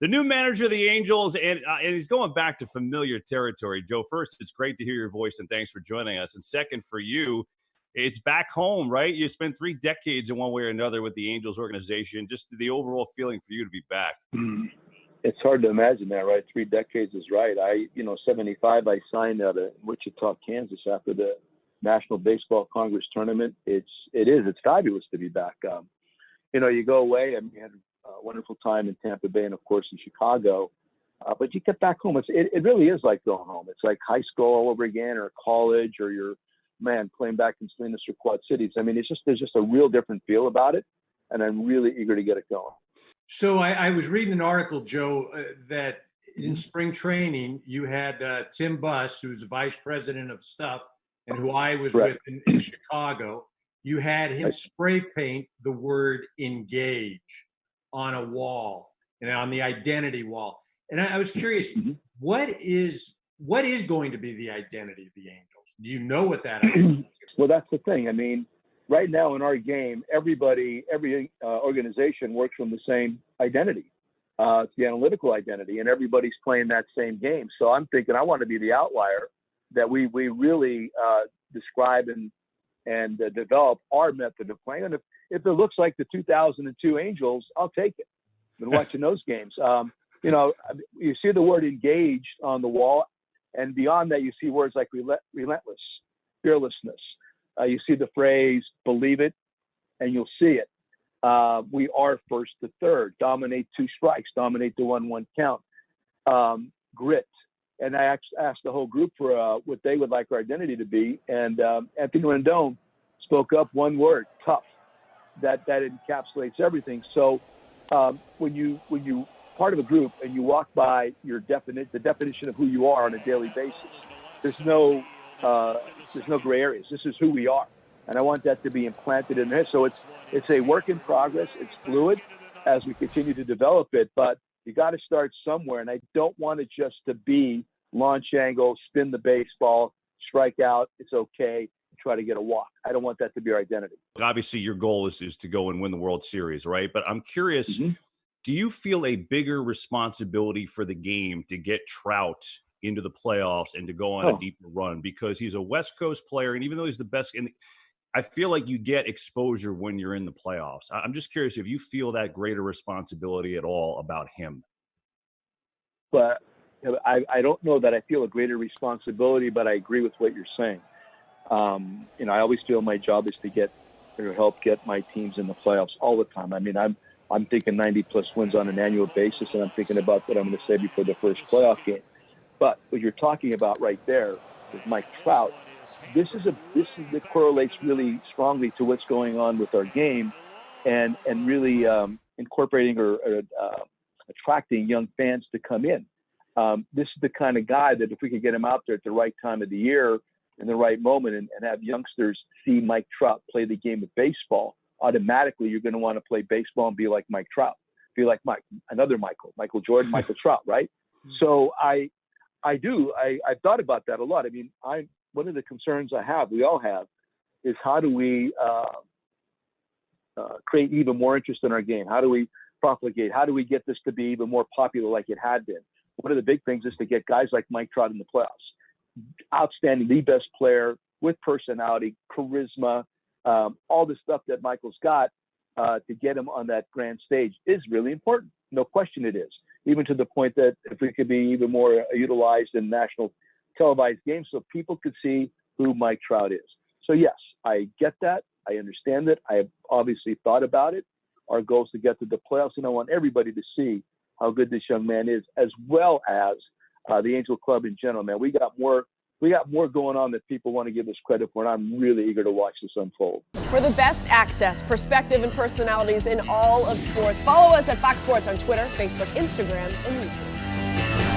the new manager of the Angels, and he's going back to familiar territory. Joe, first, it's great to hear your voice, and thanks for joining us. And second, for you, it's back home, right? You spent 3 decades in one way or another with the Angels organization. Just the overall feeling for you to be back. It's hard to imagine that, right? 3 decades is right. 75, I signed out of Wichita, Kansas after the National Baseball Congress tournament. It's fabulous to be back. You go away. I mean, you had a wonderful time in Tampa Bay and, of course, in Chicago. But you get back home. It really is like going home. It's like high school all over again, or college, or you're playing back in Salinas or Quad Cities. I mean, there's just a real different feel about it, and I'm really eager to get it going. So I was reading an article, Joe, that in spring training you had Tim Buss, who's the vice president of stuff, and who I was with in Chicago. You had him spray paint the word engage on a wall, and on the identity wall. And I was curious, what is going to be the identity of the Angels? Do you know what that is? Well, that's the thing. I mean, right now in our game, every organization works from the same identity. It's the analytical identity, and everybody's playing that same game. So I'm thinking I want to be the outlier, that we really describe and develop our method of playing. And if it looks like the 2002 Angels, I'll take it. I've been watching those games. You see the word engaged on the wall, and beyond that, you see words like relentless, fearlessness. You see the phrase, believe it, and you'll see it. We are first to third, dominate 2 strikes, dominate the 1-1 count, grit. And I asked the whole group for what they would like our identity to be. And Anthony Rendon spoke up, one word, tough. That encapsulates everything. So when you part of a group and you walk by the definition of who you are on a daily basis, there's no gray areas. This is who we are. And I want that to be implanted in there. So it's a work in progress. It's fluid as we continue to develop it, but you got to start somewhere. And I don't want it just to be launch angle, spin the baseball, strike out. It's okay. Try to get a walk. I don't want that to be our identity. Obviously, your goal is to go and win the World Series, right? But I'm curious, do you feel a bigger responsibility for the game to get Trout into the playoffs and to go on a deeper run? Because he's a West Coast player, and even though he's the best, and I feel like you get exposure when you're in the playoffs. I'm just curious if you feel that greater responsibility at all about him. But I don't know that I feel a greater responsibility, but I agree with what you're saying. I always feel my job is to help get my teams in the playoffs all the time. I mean, I'm thinking 90+ wins on an annual basis, and I'm thinking about what I'm going to say before the first playoff game. But what you're talking about right there with Mike Trout, this is that correlates really strongly to what's going on with our game, and really incorporating or attracting young fans to come in. This is the kind of guy that if we could get him out there at the right time of the year, in the right moment, and have youngsters see Mike Trout play the game of baseball, automatically you're going to want to play baseball and be like Mike Trout, be like another Michael Jordan, Michael Trout, right? So I've thought about that a lot. I mean, one of the concerns we all have, is how do we create even more interest in our game? How do we propagate? How do we get this to be even more popular like it had been? One of the big things is to get guys like Mike Trout in the playoffs. Outstanding, the best player with personality, charisma, all the stuff that Michael's got, to get him on that grand stage is really important. No question it is. Even to the point that if we could be even more utilized in national televised games so people could see who Mike Trout is. So yes, I get that. I understand it. I have obviously thought about it. Our goal is to get to the playoffs, and I want everybody to see how good this young man is, as well as the Angel Club in general. Man, we got more going on that people want to give us credit for, and I'm really eager to watch this unfold. For the best access, perspective, and personalities in all of sports, follow us at Fox Sports on Twitter, Facebook, Instagram, and YouTube.